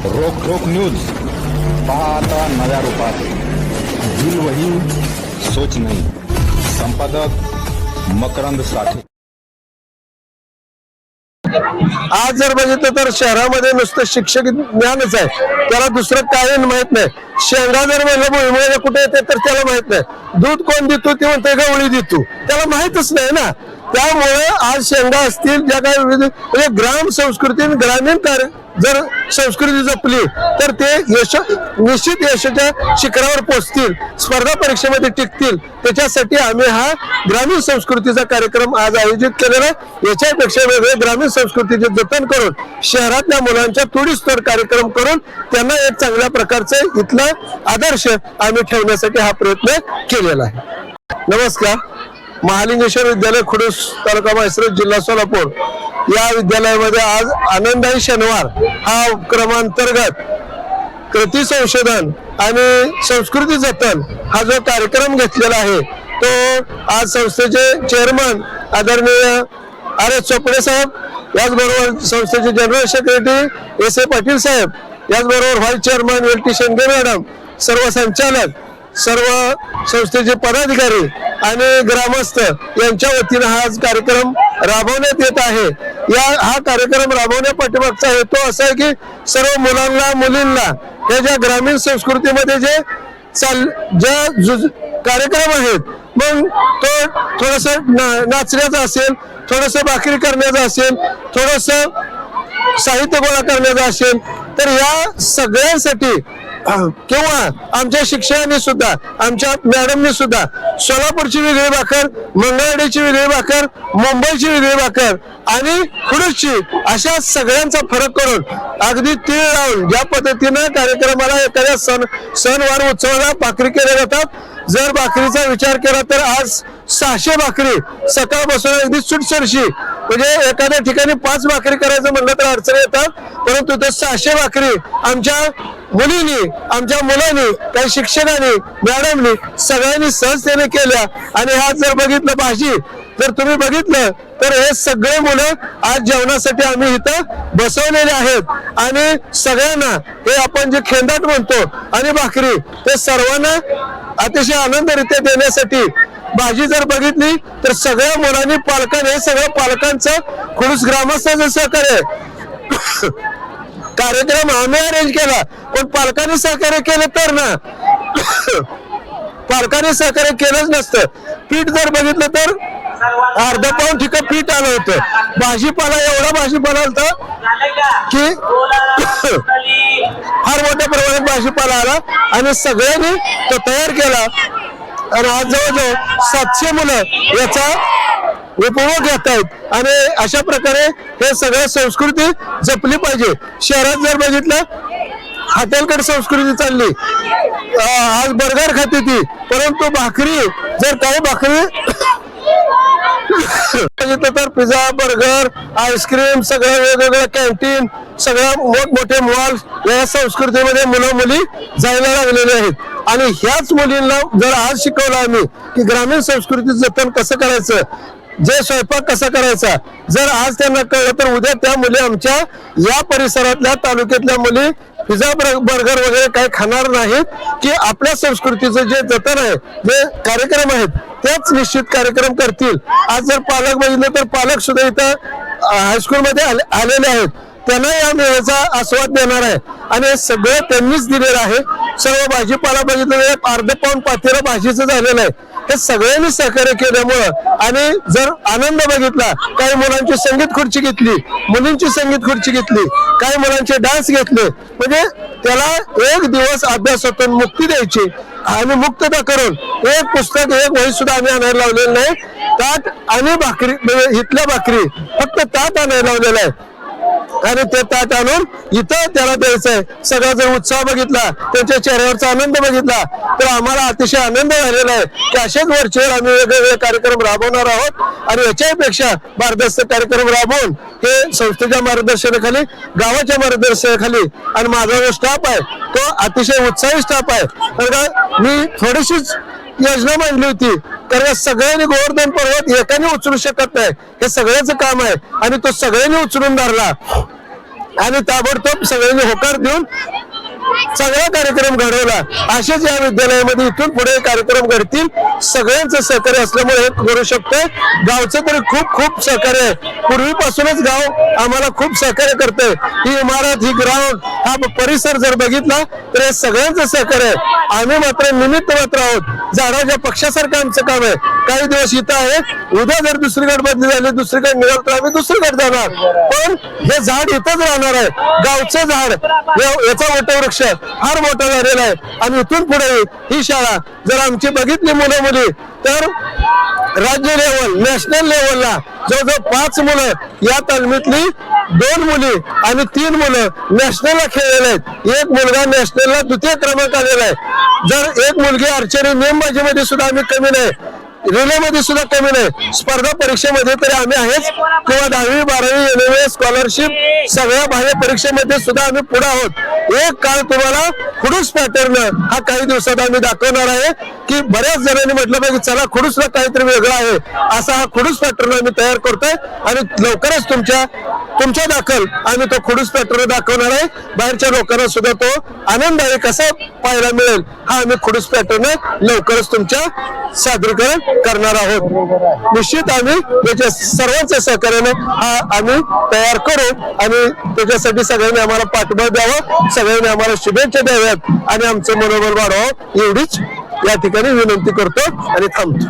रोक रोक न्यूज पहा आता नव्या रूपात. दिल वही सोच नहीं. संपादक मकरंद साठे. आज जर बघितलं तर शहरामध्ये नुसतं शिक्षक ज्ञानच आहे, त्याला दुसरं काही माहित नाही. शेंगा जर म्हणलं भुईमुळे कुठे येते तर त्याला माहित नाही. दूध कोण देतो ते म्हणते गवळी देतो, त्याला माहितच नाही ना. त्यामुळे आज शेंगा असतील ज्या काही विविध म्हणजे ग्राम संस्कृती ग्रामीण कार्य जर संस्कृती जपली तर ते निश्चित यशाच्या शिखरावर पोहोचतील, स्पर्धा परीक्षेमध्ये टिकतील. त्याच्यासाठी आम्ही हा ग्रामीण संस्कृतीचा कार्यक्रम आज आयोजित केलेला आहे. याच्यापेक्षा वेगळे ग्रामीण संस्कृतीचे जतन करून शहरातल्या मुलांच्या तोडीस्तोड कार्यक्रम करून त्यांना एक चांगल्या प्रकारचे इथला आदर्श आम्ही ठेवण्यासाठी हा प्रयत्न केलेला आहे. नमस्कार. महालिंगेश्वर विद्यालय खुडूस तालुका म्हैसर जिल्हा सोलापूर या विद्यालयामध्ये आज आनंदाई शनिवार हा उपक्रमांतर्गत कृती संशोधन आणि संस्कृती जतन हा जो कार्यक्रम घेतलेला आहे तो आज संस्थेचे चेअरमन आदरणीय आर एस चोपडे साहेब, याचबरोबर संस्थेचे general secretary S A Patil साहेब, याचबरोबर vice chairman L T Shendge madam, सर्व संचालक, सर्व संस्थेचे पदाधिकारी आणि ग्रामस्थ यांच्या वतीने हा कार्यक्रम राबवण्यात येत आहे. हा कार्यक्रम राबवण्यापाठीमागचा हेतू असा आहे की सर्व मुलांना मुलींना हे ज्या ग्रामीण संस्कृतीमध्ये जे कार्यक्रम आहेत, मग तो थोडस नाचण्याचा असेल, थोडस भाकरी करण्याचा असेल, थोडस साहित्य गोळा करण्याचा असेल, तर या सगळ्यांसाठी किंवा आमच्या शिक्षकांनी सुद्धा, आमच्या मॅडमनी सुद्धा सोलापूरची वेगळी भाकर, मंगळवाडीची वेगळी भाकर, मुंबईची वेगळी भाकर आणि खुडूसची अशा सगळ्यांचा फरक करून अगदी तीळ लावून ज्या पद्धतीनं कार्यक्रमाला एखाद्या सणवार उत्सवाला भाकरी केल्या जातात. जर भाकरीचा विचार केला तर आज 600 भाकरी सकाळपासून अगदी सुटसरशी, म्हणजे एखाद्या ठिकाणी 5 भाकरी करायचं म्हणलं तर अडचणी येतात, परंतु ते 600 भाकरी आमच्या मुलींनी, आमच्या मुलांनी, काही शिक्षकांनी, मॅडमनी सगळ्यांनी सहजतेने केल्या. आणि आज जर बघितलं भाजी जर तुम्ही बघितलं तर हे सगळे मुलं आज जेवणासाठी आम्ही इथं बसवलेले आहेत. आणि सगळ्यांना हे आपण जे खेंदाट म्हणतो आणि भाकरी ते सर्वांना अतिशय आनंदरित्या देण्यासाठी भाजी जर बघितली तर सगळ्या मुलांनी पालकांनी, हे सगळ्या पालकांचं खुडूस ग्रामस्थांचं सहकार्य कार्यक्रम आम्ही अरेंज केला, पण पालकांनी सहकार्य केलं तर ना. पालकांनी सहकार्य केलंच नसतं. पीठ जर बघितलं तर अर्धा पाऊण ठिकाण पीठ आलं होतं. भाजीपाला एवढा भाजीपाला होता की फार मोठ्या प्रमाणात भाजीपाला आला आणि सगळ्यांनी तो तयार केला. आणि आज जवळजवळ 700 मुलं याचा उपभोग घेत आहेत. आणि अशा प्रकारे हे सगळं संस्कृती जपली पाहिजे. शहरात जर बघितलं हॉटेलकडे संस्कृती चालली, आज बर्गर खाते ती, परंतु भाकरी जर काही भाकरी तर पिझ्झा, बर्गर, आईस्क्रीम, सगळं वेगवेगळं कॅन्टीन, सगळ्या मोठमोठे मॉल या संस्कृतीमध्ये मुलं मुली जायला लागलेले आहेत. आणि ह्याच मुलींना जर आज शिकवलं आम्ही की ग्रामीण संस्कृती जतन कसं करायचं, जे स्वयंपाक कसा करायचा, जर आज त्यांना कळलं तर उद्या त्या मुली आमच्या या परिसरातल्या तालुक्यातल्या मुली पिझ्झा, बर्गर वगैरे काही खाणार नाहीत, की आपल्या संस्कृतीचं जे जतन आहे, जे कार्यक्रम आहेत तेच निश्चित कार्यक्रम करतील. आज जर पालक बघितलं तर पालक सुद्धा इथं हायस्कूलमध्ये आलेले आहेत, त्यांना या मेळ्याचा आस्वाद देणार आहे. आणि हे सगळं त्यांनीच दिलेलं आहे. सर्व भाजीपाला बघितलं तर अर्धा पाऊण पातेलं भाजीचं झालेलं आहे. हे सगळ्यांनी सहकार्य केल्यामुळं. आणि जर आनंद बघितला, काही मुलांची संगीत खुर्ची घेतली, मुलींची संगीत खुर्ची घेतली, काही मुलांचे डान्स घेतले, म्हणजे त्याला एक दिवस अभ्यासातून मुक्ती द्यायची आणि मुक्तता करून एक पुस्तक, एक वही सुद्धा आम्ही आणायला लावलेलं नाही. ताट आणि भाकरी, म्हणजे इथल्या भाकरी फक्त ताट आणायला लावलेलं आहे आणि ते ताट आणून इथं त्याला द्यायचं आहे. सगळा जर उत्साह बघितला, त्यांच्या चेहऱ्यावरचा आनंद बघितला तर आम्हाला अतिशय आनंद झालेला आहे की असेच वरचेवर आम्ही वेगवेगळे कार्यक्रम राबवणार आहोत. आणि याच्यापेक्षा भारदस्त कार्यक्रम राबवून हे संस्थेच्या मार्गदर्शनाखाली, गावाच्या मार्गदर्शनाखाली आणि माझा जो स्टाफ आहे तो अतिशय उत्साही स्टाफ आहे. कारण मी थोडीशीच योजना मांडली होती, कारण सगळ्यांनी गोवर्धन पर्वत एकाने उचलू शकत नाही, हे सगळ्याचं काम आहे आणि तो सगळ्यांनी उचलून धरला. आणि ताबडतोब सगळ्यांनी होकार देऊन चांगला कार्यक्रम घडवला. असेच या विद्यालयामध्ये इथून पुढे कार्यक्रम घडतील. सगळ्यांचं सहकार्य असल्यामुळे हे करू शकतोय. गावचं तरी खूप खूप सहकार्य आहे. पूर्वीपासूनच गाव आम्हाला खूप सहकार्य करतंय. ही इमारत, ही ग्राउंड, हा परिसर जर बघितला तर हे सगळ्यांचं सहकार्य आहे. आम्ही मात्र निमित्त मात्र आहोत. झाडाच्या पक्षासारखं आमचं काम आहे. काही दिवस इथं आहे, उद्या जर दुसरीकडे बदली झाली, दुसरीकडे निघाल तर आम्ही दुसरीकडे जाणार. पण हे झाड इथंच राहणार आहे. गावचं झाड, याचा वटवृक्ष फार मोठा झालेला आहे. आणि इथून पुढे ही शाळा जर आमची बघितली मुलं मुली तर राज्य लेवल, नॅशनल लेवलला जवळजवळ 5 मुलं, या तालमीतली 2 मुली आणि 3 मुलं नॅशनलला खेळलेले आहेत. एक मुलगा नॅशनलला 2य क्रमांक आलेला आहे. जर एक मुलगी आर्चरी, नेमबाजीमध्ये सुद्धा आम्ही कमी नाही, रिले मध्ये सुद्धा कमी नाही. स्पर्धा परीक्षेमध्ये तरी आम्ही आहेच, किंवा 10वी 12वी NMA स्कॉलरशिप सगळ्या बाह्य परीक्षेमध्ये सुद्धा आम्ही पुढे आहोत. एक काळ तुम्हाला खुडूस पॅटर्न हा काही दिवसात आम्ही दाखवणार आहे, की बऱ्याच जणांनी म्हटलं पाहिजे चला खुडूसला काहीतरी वेगळं आहे, असा हा खुडूस पॅटर्न आम्ही तयार करतोय. आणि लवकरच तुमच्या दाखल आम्ही तो खुडूस पॅटर्न दाखवणार आहे. बाहेरच्या लोकांना सुद्धा तो आनंदाने कसा पाहायला मिळेल हा आम्ही खुडूस पॅटर्न लवकरच तुमच्या सादरीकरण करणार आहोत. निश्चित आम्ही त्याच्या सर्वांच्या सहकार्याने हा आम्ही तयार करू आणि त्याच्यासाठी सगळ्यांनी आम्हाला पाठबळ द्यावं, सगळ्यांनी आम्हाला शुभेच्छा द्याव्यात आणि आमचं मनोबल वाढवावं एवढीच या ठिकाणी विनंती करतो आणि थांबतो.